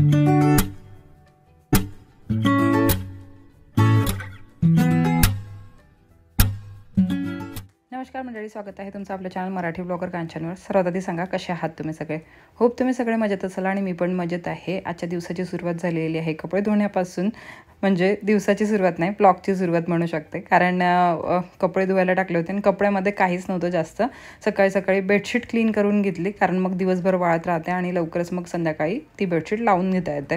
नमस्कार मंडळी, स्वागत आहे तुमचं आपल्या चॅनल मराठी ब्लॉगर कांचनवर. सर्वात आधी सांगा कसे आहात तुम्ही सगळे. होप तुम्ही सगळे मजेत असाल आणि मी पण मजेत आहे. आजच्या दिवसाची सुरुवात झालेली आहे कपडे धुण्यापासून. म्हणजे दिवसाची सुरुवात नाही, ब्लॉगची सुरुवात म्हणू शकते. कारण कपडे धुवायला टाकले होते आणि कपड्यामध्ये काहीच नव्हतं जास्त. सकाळी बेडशीट क्लीन करून घेतली, कारण मग दिवसभर वाळत राहते आणि लवकरच मग संध्याकाळी ती बेडशीट लावून घेता येते.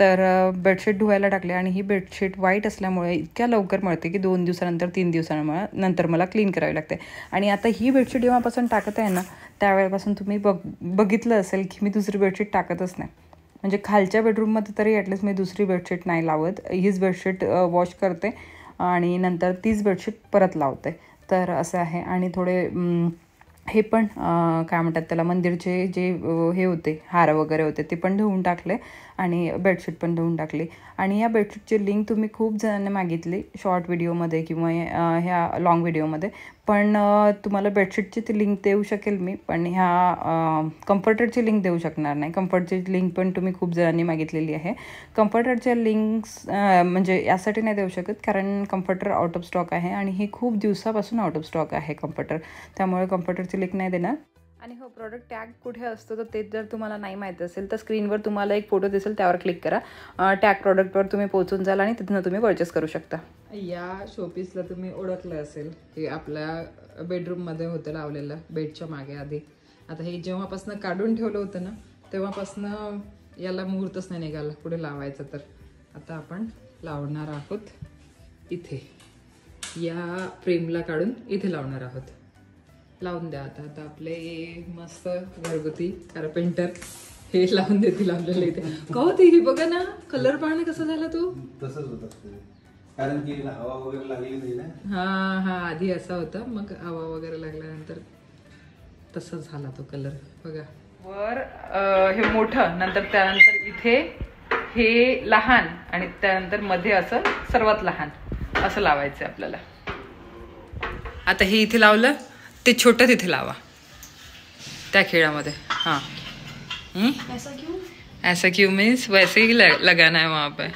तर बेडशीट धुवायला टाकले आणि ही बेडशीट वाईट असल्यामुळे इतक्या लवकर मळते की 2 दिवसानंतर 3 दिवसानंतर मला क्लीन करावी लागते. आणि आता ही बेडशीट जेव्हापासून टाकत आहे ना, त्यावेळेपासून तुम्ही बघितलं असेल की मी दुसरी बेडशीट टाकतच नाही. म्हणजे खालच्या बेडरूममध्ये तरी ॲटलिस्ट मी दुसरी बेडशीट नाही लावत. हीच बेडशीट वॉश करते आणि नंतर तीच बेडशीट परत लावते. तर असं आहे. आणि थोडे हे पण काय म्हणतात त्याला, मंदिरचे जे हे होते हार वगैरे होते ते पण धुवून टाकले आणि बेडशीट पण धुवून टाकली. आणि या बेडशीटची लिंक तुम्ही खूप जणांनी मागितली शॉर्ट व्हिडिओमध्ये किंवा ह्या लाँग व्हिडिओमध्ये. पण तुम्हाला बेडशीटची ती लिंक देऊ शकेल मी, पण ह्या कम्फर्टरची लिंक देऊ शकणार नाही. कम्फर्टची लिंक पण तुम्ही खूप जणांनी मागितलेली आहे. कम्फर्टरच्या लिंक्स म्हणजे यासाठी नाही देऊ शकत, कारण कम्फर्टर आउट ऑफ स्टॉक आहे आणि हे खूप दिवसापासून आउट ऑफ स्टॉक आहे कम्फर्टर. त्यामुळे कम्फर्टरची लिंक नाही देणार. आणि हो, प्रोडक्ट टॅग कुठे असतो तर ते जर तुम्हाला नाही माहीत असेल तर स्क्रीनवर तुम्हाला एक फोटो दिसेल, त्यावर क्लिक करा. टॅग प्रॉडक्टवर तुम्ही पोहोचून जाल आणि तिथून तुम्ही परचेस करू शकता. या शोपीसला तुम्ही ओळखलं असेल, हे आपल्या बेडरूममध्ये होतं लावलेलं, बेडच्या मागे आधी. आता हे जेव्हापासून काढून ठेवलं होतं ना, तेव्हापासून याला मुहूर्तच नाही निघाला पुढे लावायचं. तर आता आपण लावणार आहोत इथे, या फ्रेमला काढून इथे लावणार आहोत. लावून द्या आता. आता आपले मस्त घरगुती कारपेंटर हे लावून देतील आपल्याला इथे. का होते हे बघा ना, कलर पाहणं कसा झाला तो. तसंच होतं, कारण की हवा वगैरे लागली नाही ना. हा आधी असा होता, मग हवा वगैरे लागल्यानंतर तसा झाला तो कलर. बघा वर हे मोठं, नंतर त्यानंतर इथे हे लहान आणि त्यानंतर मध्ये असं सर्वात लहान असं लावायचं आपल्याला. आता हे इथे लावलं, ते छोटं तिथे लावा त्या खेळामध्ये. हाँ ऐसा क्यों मीन्स वैसे ही लगाना है वहाँ पे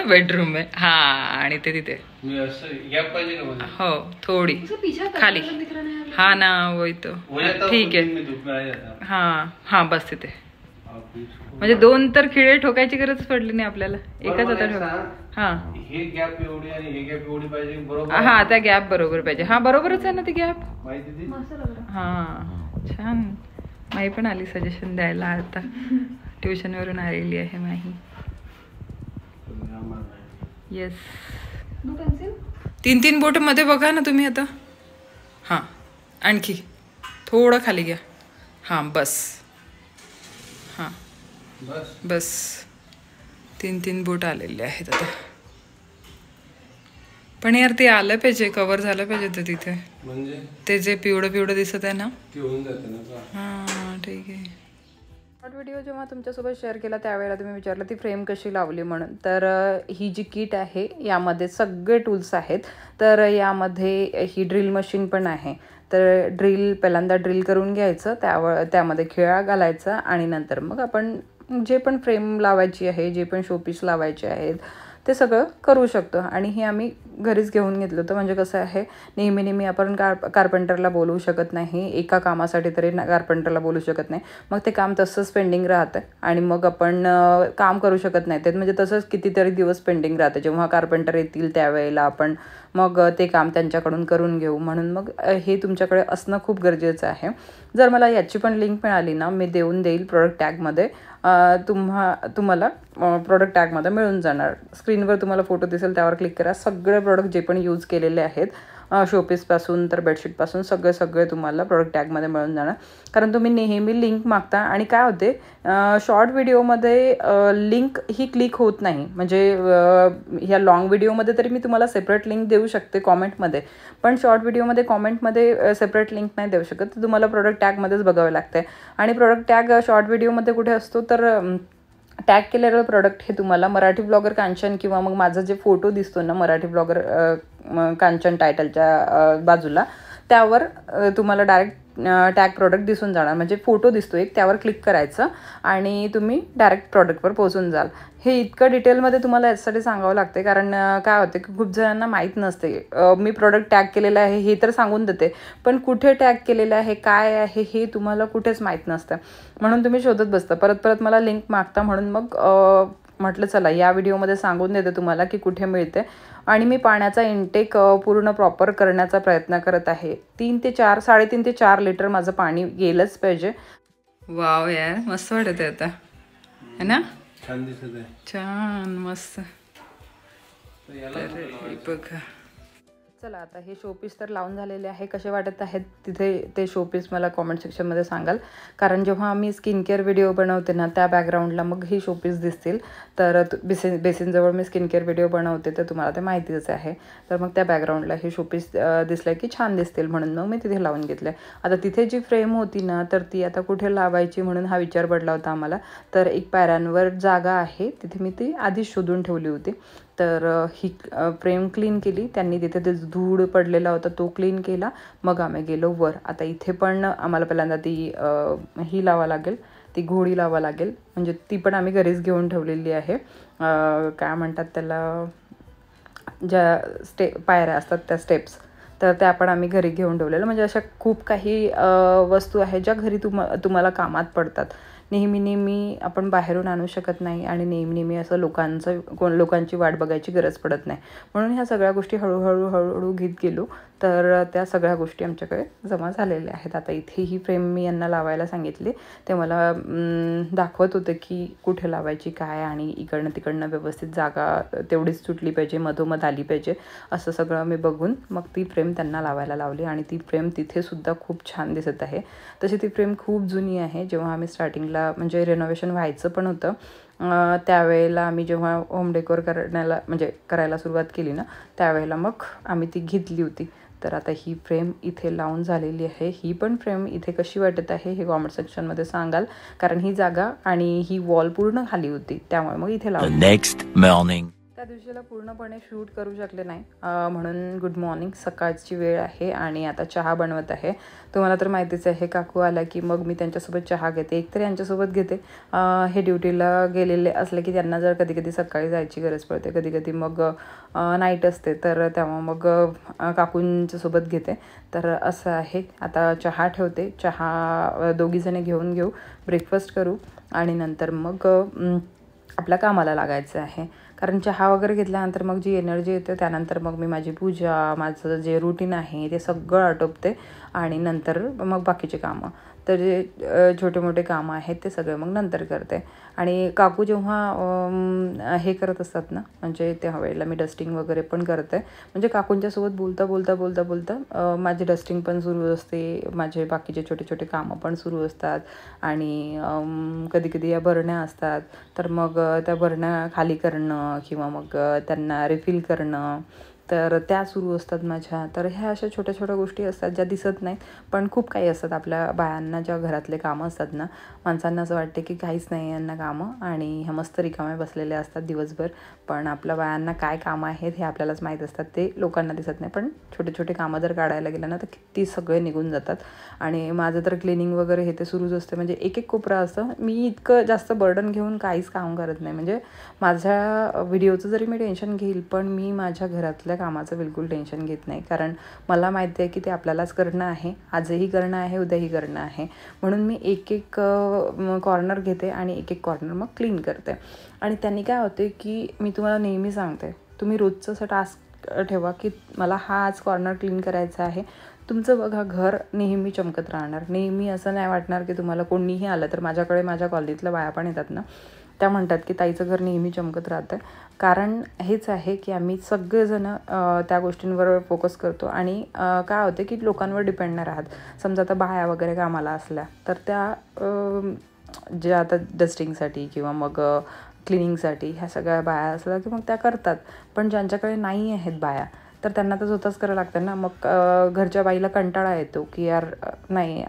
बेडरूम में. हाँ आणि ते तिथे हो थोडी खाली. हाँ ना वही तो ठीक आहे. हाँ बस तिथे. म्हणजे 2 तर खिळे ठोकायची गरज पडली नाही आपल्याला, एकच आता ठोका. हाँ हे गॅप एवढी आणि हे गॅप एवढी पाहिजे बरोबर. हा त्या गॅप बरोबर पाहिजे. हा बरोबरच आहे ना ती गॅप. हा छान. माही पण आली सजेशन द्यायला. आता ट्युशनवरून आलेली आहे माही. येस 3 बोट मध्ये बघा ना तुम्ही आता. हां आणखी थोडं खाली घ्या. हां बस. हां बस 3 बोट आलेले आहेत आता. पण यार ते आलं पाहिजे, कव्हर झालं पाहिजे तर तिथे. म्हणजे ते जे पिवळं दिसत आहे ना, ते होऊन जातं ना. हां ठीक आहे. शॉर्ट व्हिडिओ जेव्हा तुमच्यासोबत शेअर केला त्यावेळेला तुम्ही विचारलं ती फ्रेम कशी लावली म्हणून. तर ही जी किट आहे यामध्ये सगळे टूल्स आहेत. तर यामध्ये ही ड्रिल मशीन पण आहे. तर पहिल्यांदा ड्रिल करून घ्यायचं, त्यामध्ये खिळा घालायचा आणि नंतर मग आपण जे पण फ्रेम लावायची आहे, जे पण शोपीस लावायचे आहेत ते सगळं करू शकतो. आणि हे आम्ही घरीच घेऊन घेतलं होतं. म्हणजे कसं आहे, नेहमी आपण कारपेंटरला बोलवू शकत नाही, एका कामासाठी तरी कारपेंटरला बोलू शकत नाही. मग ते काम तसंच पेंडिंग राहतं आणि मग आपण काम करू शकत नाही. ते म्हणजे तसंच कितीतरी दिवस पेंडिंग राहतं. जेव्हा कारपेंटर येतील त्यावेळेला आपण मग ते काम त्यांच्याकडून करून घेऊ. म्हणून मग हे तुमच्याकडे असणं खूप गरजेचं आहे. जर मला याची पण लिंक मिळाली ना, मी देऊन देईल प्रोडक्ट टॅगमध्ये. तुम्हाला प्रोडक्ट टॅगमध्ये मिळून जाणार. स्क्रीनवर तुम्हाला फोटो दिसेल, त्यावर क्लिक करा. सगळे प्रोडक्ट जे पण यूज केलेले आहेत, शोपीसपासून तर बेडशीटपासून सगळे तुम्हाला प्रोडक्ट टॅगमध्ये मिळून जाणार. कारण तुम्ही नेहमी लिंक मागता आणि काय होते, शॉर्ट व्हिडिओमध्ये लिंक ही क्लिक होत नाही. म्हणजे ह्या लाँग व्हिडिओमध्ये तरी मी तुम्हाला सेपरेट लिंक देऊ शकते कॉमेंटमध्ये, पण शॉर्ट व्हिडिओमध्ये कॉमेंटमध्ये सेपरेट लिंक नाही देऊ शकत. तुम्हाला प्रोडक्ट टॅगमध्येच बघावं लागतं. आणि प्रोडक्ट टॅग शॉर्ट व्हिडिओमध्ये कुठे असतो तर टॅग केलेलं प्रोडक्ट हे तुम्हाला मराठी ब्लॉगर कांचन किंवा मग माझा जे फोटो दिसतो ना मराठी ब्लॉगर कांचन टायटलच्या बाजूला, त्यावर तुम्हाला डायरेक्ट टॅग प्रॉडक्ट दिसून जाणार, म्हणजे फोटो दिसतो एक, त्यावर क्लिक करायचं आणि तुम्ही डायरेक्ट प्रॉडक्टवर पोहोचून जाल. हे इतकं डिटेलमध्ये तुम्हाला याच्यासाठी सांगावं लागते, कारण काय होते की खूप जणांना माहीत नसते. मी प्रॉडक्ट टॅग केलेलं आहे हे तर सांगून देते, पण कुठे टॅग केलेलं आहे, काय आहे हे तुम्हाला कुठेच माहीत नसतं. म्हणून तुम्ही शोधत बसता, परत परत मला लिंक मागता. म्हणून मग म्हटलं चला या व्हिडिओमध्ये सांगून देते तुम्हाला की कुठे मिळते. आणि मी पाण्याचा इनटेक पूर्ण प्रॉपर करण्याचा प्रयत्न करत आहे. 3 ते 4 लिटर माझं पाणी गेलंच पाहिजे. वाव यार, मस्त वाटत आहे आता, है ना? छान दिसत आहे. छान मस्त. तर याला हे बघा. चला आता हे शोपीस तर लावून झालेले आहे. कसे वाटत आहेत तिथे ते शोपीस मला कॉमेंट सेक्शनमध्ये सांगाल, कारण जेव्हा आम्ही स्किन केअर व्हिडिओ बनवते ना त्या बॅकग्राऊंडला मग ही शोपीस दिसतील. तर बेसिनजवळ मी स्किन केअर व्हिडिओ बनवते तर तुम्हाला ते माहितीच आहे. तर मग त्या बॅकग्राऊंडला हे शोपीस दिसलं की छान दिसतील म्हणून मग मी तिथे लावून घेतलं. आता तिथे जी फ्रेम होती ना तर ती आता कुठे लावायची म्हणून हा विचार पडला होता आम्हाला. तर एक पायऱ्यांवर जागा आहे, तिथे मी ती आधीच शोधून ठेवली होती. तर ही फ्रेम क्लीन केली त्यांनी, तिथे ते धूळ पडलेला होता तो क्लीन केला. मग आम्ही गेलो वर. आता इथे पण आम्हाला पहिल्यांदा ती ही लावा लागेल, ती घोडी लावा लागेल, म्हणजे ती पण आम्ही घरीच घेऊन ठेवलेली आहे. काय म्हणतात त्याला, ज्या पायऱ्या असतात त्या स्टेप्स, तर त्या पण आम्ही घरी घेऊन ठेवलेलं. म्हणजे अशा खूप काही वस्तू आहेत ज्या घरी तुम्हाला कामात पडतात. नेहमी आपण बाहेरून आणू शकत नाही आणि नेहमी असं लोकांची वाट बघायची गरज पडत नाही. म्हणून ह्या सगळ्या गोष्टी हळूहळू घेत गेलो. तर त्या सगळ्या गोष्टी आमच्याकडे जमा झालेल्या आहेत. आता इथे ही फ्रेम मी यांना लावायला सांगितली. ते मला दाखवत होते की कुठे लावायची काय, आणि इकडनं तिकडनं व्यवस्थित जागा तेवढीच सुटली पाहिजे, मधोमध आली पाहिजे, असं सगळं मी बघून मग ती फ्रेम त्यांना लावायला लावली. आणि ती फ्रेम तिथेसुद्धा खूप छान दिसत आहे. तशी ती फ्रेम खूप जुनी आहे. जेव्हा आम्ही स्टार्टिंगला म्हणजे रेनोव्हेशन व्हायचं पण होतं त्यावेळेला आम्ही जेव्हा होम डेकोर करायला सुरुवात केली ना त्यावेळेला मग आम्ही ती घेतली होती. तर आता ही फ्रेम इथे लावून झालेली आहे. ही पण फ्रेम इथे कशी वाटत आहे हे कॉमेंट सेक्शनमध्ये सांगाल, कारण ही जागा आणि ही वॉल पूर्ण खाली होती त्यामुळे मग इथे लावली. नेक्स्ट मॉर्निंग त्या दिवशीला पूर्णपणे शूट करू शकले नाही, म्हणून गुड मॉर्निंग, सकाळची वेळ आहे आणि आता चहा बनवत आहे. तुम्हाला तर माहितीच आहे काकू आला की मग मी त्यांच्यासोबत चहा घेते, एकतर यांच्यासोबत घेते. हे ड्युटीला गेलेले असले की त्यांना जर कधी कधी सकाळी जायची गरज पडते, कधी कधी मग नाईट असते, तर तेव्हा मग काकूंच्यासोबत घेते. तर असं आहे. आता चहा ठेवते, चहा दोघीजणे घेऊन घेऊ, ब्रेकफास्ट करू आणि नंतर मग आपल्या कामाला लागायचं आहे. कारण चहा वगैरे घेतल्यानंतर मग जी एनर्जी येते त्यानंतर मग मी माझी पूजा, माझं जे रुटीन आहे ते सगळं आटोपते आणि नंतर मग बाकीचे कामं, तर जे छोटे मोठे कामं आहेत ते सगळे मग नंतर करते. आणि काकू जेव्हा हे करत असतात ना, म्हणजे त्यावेळेला मी डस्टिंग वगैरे पण करते. म्हणजे काकूंच्यासोबत बोलता माझी डस्टिंग पण सुरू असते, माझे बाकीचे छोटे छोटे कामं पण सुरू असतात. आणि कधी कधी या बरण्या असतात तर मग त्या बरण्या खाली करणं किंवा मग त्यांना रिफिल करणं, तर त्या सुरू असतात माझ्या. तर ह्या अशा छोट्या छोट्या गोष्टी असतात ज्या दिसत नाहीत पण खूप काही असतात. आपल्या बायांना ज्या घरातले कामं असतात ना, माणसांना असं वाटते की काहीच नाही यांना कामं आणि ह्या मस्त रिकाम्या बसलेल्या असतात दिवसभर, पण आपल्या बायांना काय कामं आहेत हे आपल्यालाच माहीत असतात, ते लोकांना दिसत नाही. पण छोटे छोटे कामं जर काढायला गेलं ना तर किती सगळे निघून जातात. आणि माझं तर क्लिनिंग वगैरे हे ते सुरूच असते, म्हणजे एक एक कोपरा असतं. मी इतकं जास्त बर्डन घेऊन काहीच काम करत नाही. म्हणजे माझ्या व्हिडिओचं जरी मी टेन्शन घेईल पण मी माझ्या घरातल्या कामाचं बिलकुल टेन्शन घेत नाही, कारण मला माहिती आहे की ते आपल्यालाच करणं आहे, आजही करणं आहे, उद्याही करणं आहे. म्हणून मी एक एक कॉर्नर घेते आणि एक एक कॉर्नर मग क्लीन करते. आणि त्यांनी काय होते की मी तुम्हाला नेहमी सांगते, तुम्ही रोजचं असं टास्क ठेवा की मला हा आज कॉर्नर क्लीन करायचा आहे. तुमचं बघा घर नेहमी चमकत राहणार. नेहमी असं नाही वाटणार की तुम्हाला कोणीही आलं तर, माझ्याकडे माझ्या कॉलनीतल्या बाया पण येतात ना, त्या म्हणतात की ताईचं घर नेहमी चमकत राहतं. कारण हेच आहे की आम्ही सगळेजणं त्या गोष्टींवर फोकस करतो आणि काय होते की लोकांवर डिपेंड नाही राहत. समजा आता बाया वगैरे कामाला असल्या तर त्या ज्या आता डस्टिंगसाठी किंवा मग क्लिनिंगसाठी ह्या सगळ्या बाया असल्या की मग त्या करतात. पण ज्यांच्याकडे नाही आहेत बाया तर त्यांना तर स्वतःच करावं लागतं ना. मग घरच्या बाईला कंटाळा येतो की यार नाही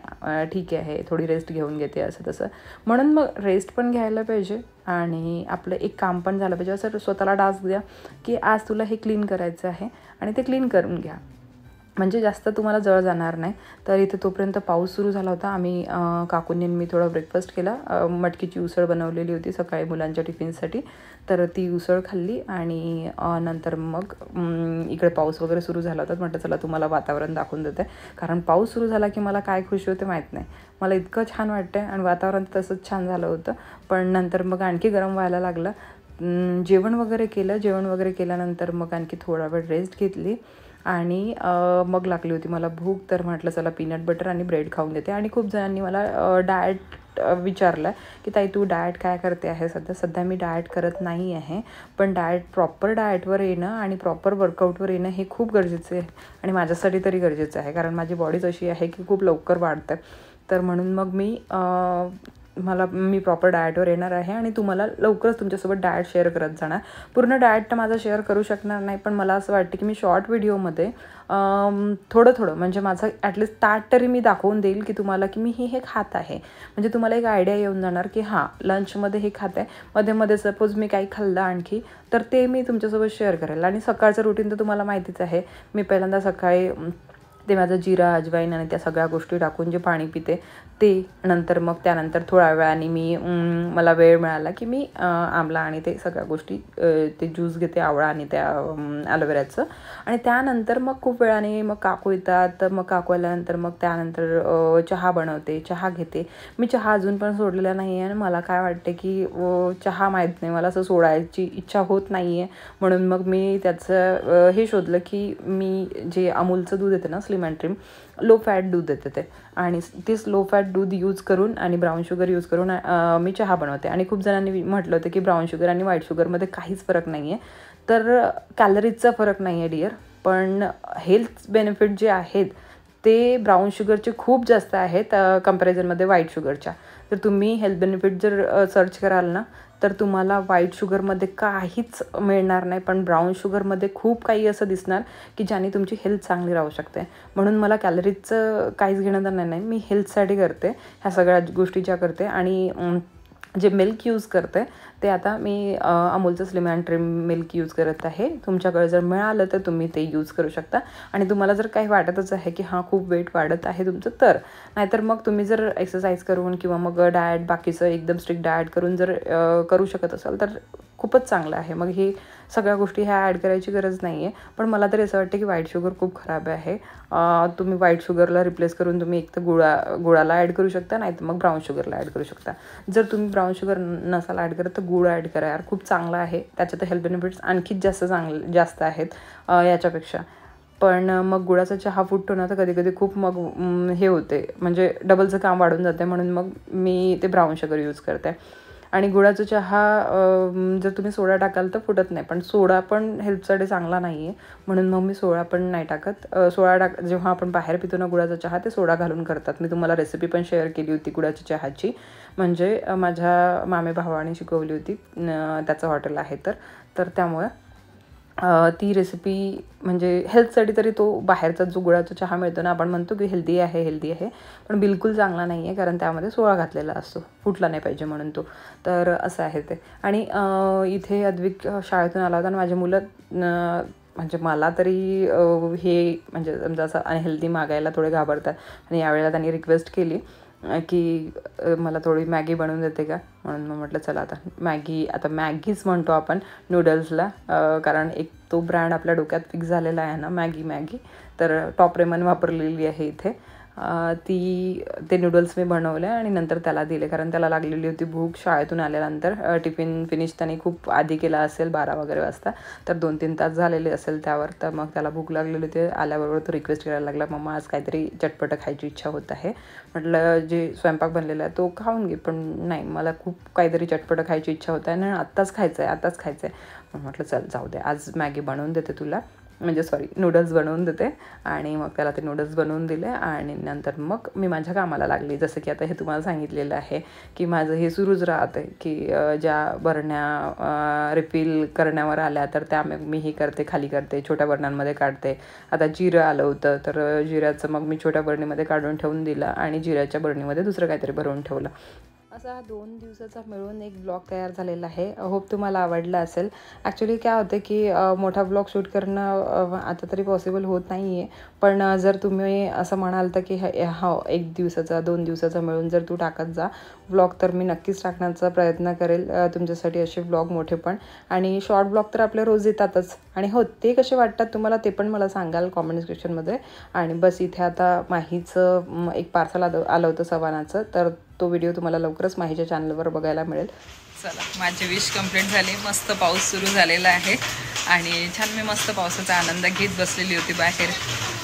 ठीक आहे थोडी रेस्ट घेऊन घेते असं तसं. म्हणून मग रेस्ट पण घ्यायला पाहिजे आणि आपलं एक काम पण झालं पाहिजे. असं स्वतःला टास्क द्या की आज तुला हे क्लीन करायचं आहे आणि ते क्लीन करून घ्या. म्हणजे जास्त तुम्हाला जळ जाणार नाही. तर इथे तोपर्यंत पाऊस सुरू झाला होता. आम्ही काकूंनी मी थोडा ब्रेकफास्ट केला. मटकीची उसळ बनवलेली होती सकाळी मुलांच्या टिफिनसाठी, तर ती उसळ खाल्ली आणि नंतर मग इकडे पाऊस वगैरे सुरू झाला होता. म्हटलं चला तुम्हाला वातावरण दाखवून देते, कारण पाऊस सुरू झाला की मला काय खुशी होते माहीत नाही. मला इतकं छान वाटतं आणि वातावरण तसंच छान झालं होतं. पण नंतर मग आणखी गरम व्हायला लागलं. जेवण वगैरे केलं. जेवण वगैरे केल्यानंतर मग आणखी थोडा वेळ रेस्ट घेतली आणि मग लागली होती मला भूक. तर म्हटलं चला पीनट बटर आणि ब्रेड खाऊन देते. आणि खूप जणांनी मला डाएट विचारलं की ताई तू डाएट काय करते आहे सध्या मी डाएट करत नाही आहे. पण प्रॉपर डाएटवर येणं आणि प्रॉपर वर्कआउटवर येणं हे खूप गरजेचं आहे आणि माझ्यासाठी तरी गरजेचं आहे, कारण माझी बॉडीच अशी आहे की खूप लवकर वाढते. तर म्हणून मग मी प्रॉपर डाएटवर येणार आहे आणि तुम्हाला लवकरच तुमच्यासोबत डाएट शेअर करत जाणार. पूर्ण डाएट तर माझा शेअर करू शकणार नाही, पण मला असं वाटतं की मी शॉर्ट व्हिडिओमध्ये थोडं म्हणजे माझं ॲटलिस्ट ताट तरी मी दाखवून देईल की तुम्हाला की मी हे खात आहे. म्हणजे तुम्हाला एक आयडिया येऊन जाणार की हां लंचमध्ये हे खात आहे. मध्ये सपोज मी काही खाल्लं आणखी तर ते मी तुमच्यासोबत शेअर करेल. आणि सकाळचं रुटीन तर तुम्हाला माहितीच आहे. मी पहिल्यांदा सकाळी ते माझं जिरा अजवाईन आणि त्या सगळ्या गोष्टी टाकून जे पाणी पिते ते, नंतर मग त्यानंतर थोड्या वेळाने मला वेळ मिळाला की मी आमला आणि ते सगळ्या गोष्टी ते ज्यूस घेते, आवळा आणि त्या ॲलोवेराचं. आणि त्यानंतर मग खूप वेळाने मग काकू येतात. तर मग काकू आल्यानंतर मग त्यानंतर चहा बनवते, चहा घेते. मी चहा अजून पण सोडलेला नाही आहे आणि मला काय वाटते की चहा माहीत नाही मला असं सोडायची इच्छा होत नाही आहे. म्हणून मग मी त्याचं हे शोधलं की मी जे अमूलचं दूध येते ना slim and trim, low fat दूध येते ते, आणि तेच लो फॅट दूध यूज करून आणि ब्राऊन शुगर यूज करून मी चहा बनवते. आणि खूप जणांनी म्हटलं होतं की ब्राऊन शुगर आणि व्हाईट शुगरमध्ये काहीच फरक नाही आहे. तर कॅलरीजचा फरक नाही आहे डिअर, पण हेल्थ बेनिफिट जे आहेत ते ब्राऊन शुगरचे खूप जास्त आहेत कंपॅरिझनमध्ये व्हाईट शुगरच्या. तर तुम्ही हेल्थ बेनिफिट जर सर्च कराल ना तर तुम्हाला व्हाईट शुगरमध्ये काहीच मिळणार नाही, पण ब्राऊन शुगरमध्ये खूप काही असं दिसणार की ज्याने तुमची हेल्थ चांगली राहू शकते. म्हणून मला कॅलरीजचं काहीच घेणं तर नाही, मी हेल्थसाठी करते ह्या सगळ्या गोष्टी ज्या करते. आणि जे मिल्क यूज करते ते आता मी अमूलचं slim and trim milk use करत आहे. तुमच्याकडे जर मिळालं तर तुम्ही ते यूज करू शकता. आणि तुम्हाला जर काही वाटतच आहे की हां खूप वेट वाढत आहे तुमचं, तर नाहीतर मग तुम्ही जर एक्सरसाइज करून किंवा मग डाएट बाकीचं एकदम स्ट्रिक्ट डाएट करून जर करू शकत असाल तर खूपच चांगलं आहे. मग ही सगळ्या गोष्टी ह्या ॲड करायची गरज नाही आहे. पण मला तरी असं वाटतं की व्हाईट शुगर खूप खराब आहे. तुम्ही व्हाईट शुगरला रिप्लेस करून तुम्ही एक तर गुळाला ॲड करू शकता, नाही तर मग ब्राऊन शुगरला ॲड करू शकता. जर तुम्ही ब्राऊन शुगर नसाल ॲड करत तर गुळ ॲड करा यार, खूप चांगला आहे. त्याच्यात हेल्थ बेनिफिट्स आणखीच जास्त आहेत याच्यापेक्षा. पण मग गुळाचा चहा फुटतो ना तर कधी कधी खूप मग हे होते, म्हणजे डबलचं काम वाढून जाते. म्हणून मग मी ते ब्राऊन शुगर यूज करते. आणि गुळाचा चहा जर तुम्ही सोडा टाकाल तर फुटत नाही, पण सोडा पण हेल्थसाठी चांगला नाही आहे. म्हणून मग मी सोडा पण नाही टाकत. जेव्हा आपण बाहेर पितो ना गुळाचा चहा ते सोडा घालून करतात. मी तुम्हाला रेसिपी पण शेअर केली होती गुळाच्या चहाची, म्हणजे माझ्या मामे भावाने शिकवली होती. त्याचं हॉटेल आहे तर त्यामुळे ती रेसिपी म्हणजे हेल्थसाठी तरी तो बाहेरचा जो गुळाचा चहा मिळतो ना आपण म्हणतो की हेल्दी आहे, पण बिलकुल चांगला नाही आहे, कारण त्यामध्ये सोडा घातलेला असतो, फुटला नाही पाहिजे म्हणून तो. तर असं आहे ते. आणि इथे अद्विक शाळेतून आला होता आणि माझी मुलं म्हणजे मला तरी हे म्हणजे समजा असं अनहेल्दी मागायला थोडे घाबरतात. आणि यावेळेला त्यांनी रिक्वेस्ट केली की मला थोडी मॅगी बनवून देते का, म्हणून मग म्हटलं चला आता मॅगीच म्हणतो आपण नूडल्सला, कारण एक तो ब्रँड आपल्या डोक्यात फिक्स झालेला आहे ना मॅगी. तर टॉप रेमन वापरलेली आहे इथे. ते नूडल्स मी बनवले आणि नंतर त्याला दिले, कारण त्याला लागलेली होती भूक शाळेतून आल्यानंतर. टिफिन फिनिश त्याने खूप आधी केला असेल 12 वगैरे वाजता, तर 2-3 तास झालेले असेल त्यावर. तर मग त्याला भूक लागलेली होती. आल्याबरोबर तो रिक्वेस्ट करायला लागला, मम्मा आज काहीतरी चटपटं खायची इच्छा होत आहे. म्हटलं जे स्वयंपाक बनलेला आहे तो खाऊन घे, पण नाही मला खूप काहीतरी चटपटं खायची इच्छा होत आहे आणि आत्ताच खायचं आहे. म्हटलं चल जाऊ दे, आज मॅगी बनवून देते तुला, म्हणजे नूडल्स बनवून देते. आणि मग त्याला ते नूडल्स बनवून दिले आणि नंतर मग मी माझ्या कामाला लागली. जसं की आता हे तुम्हाला सांगितलेलं आहे की माझं हे सुरूच राहतं की ज्या बरण्या रिफिल करण्यावर आल्या तर त्या मी हे करते, खाली करते, छोट्या बरण्यांमध्ये काढते. आता जिरं आलं होतं तर जिऱ्याचं मग मी छोट्या बरणीमध्ये काढून ठेवून दिलं आणि जिऱ्याच्या बरणीमध्ये दुसरं काहीतरी भरवून ठेवलं. असा हा 2 दिवसाचा मिळून एक ब्लॉग तयार झालेला आहे. होप तुम्हाला आवडला असेल. ॲक्च्युली काय होतं की मोठा ब्लॉग शूट करणं आता तरी पॉसिबल होत नाही आहे. पण जर तुम्ही असं म्हणाल तर की हा 1 दिवसाचा 2 दिवसाचा मिळून जर तू टाकत जा ब्लॉग, तर मी नक्कीच टाकण्याचा प्रयत्न करेल तुमच्यासाठी असे ब्लॉग मोठे पण. आणि शॉर्ट ब्लॉग तर आपले रोज येतातच. आणि हो, ते कसे वाटतात तुम्हाला ते पण मला सांगाल कॉमेंट सेक्शनमध्ये. आणि बस इथे आता माहीचं एक पार्सल आलं होतं सवानाचं, तर तो व्हिडिओ तुम्हाला लवकरच माहीच्या चॅनलवर बघायला मिळेल. चला, माझी विश कंप्लीट झाली. मस्त पाऊस सुरू झालेला आहे आणि छान मी मस्त पावसाचा आनंद घेत बसलेली होती बाहेर.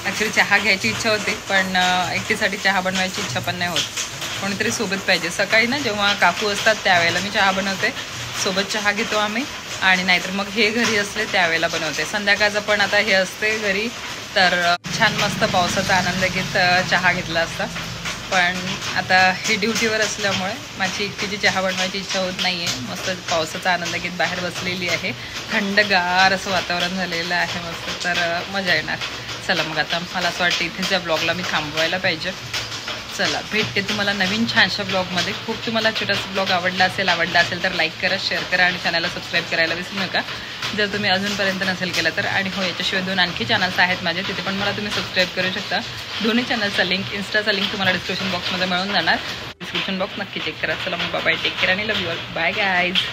ॲक्च्युली चहा घ्यायची इच्छा होती, पण एकटीसाठी चहा बनवायची इच्छा पण नाही होत. कोणीतरी सोबत पाहिजे. सकाळी ना जेव्हा काकू असतात त्यावेळेला मी चहा बनवते, सोबत चहा घेतो आम्ही. आणि नाहीतर मग हे घरी असले त्यावेळेला बनवते. संध्याकाळचं पण आता हे असते घरी, तर छान मस्त पावसाचा आनंद घेत चहा घेतला असता. पण आता हे ड्युटीवर असल्यामुळे माझी एकटीची चहा बनवायची इच्छा होत नाही आहे. मस्त पावसाचा आनंद घेत बाहेर बसलेली आहे. थंडगार असं वातावरण झालेलं आहे मस्त, तर मजा येणार. चला मग आता मला असं वाटतं इथेच या ब्लॉगला मी थांबवायला पाहिजे. चला, भेटते तुम्हाला नवीन छानशा ब्लॉगमध्ये. खूप तुम्हाला छोटासा ब्लॉग आवडला असेल तर लाईक करा, शेअर करा आणि चॅनलला सबस्क्राईब करायला विसरू नका जर तुम्ही अजूनपर्यंत नसेल केलं तर. आणि हो, याच्याशिवाय 2 आणखी चॅनल्स आहेत माझे, तिथे पण मला तुम्ही सबस्क्राईब करू शकता. दोन्ही चॅनलचा लिंक, इन्स्टाचा लिंक तुम्हाला डिस्क्रिप्शन बॉक्समध्ये मिळून जाणार. डिस्क्रिप्शन बॉक्स नक्की चेक करा. चला मग बाय, टेक केअर आणि love you all. Bye guys.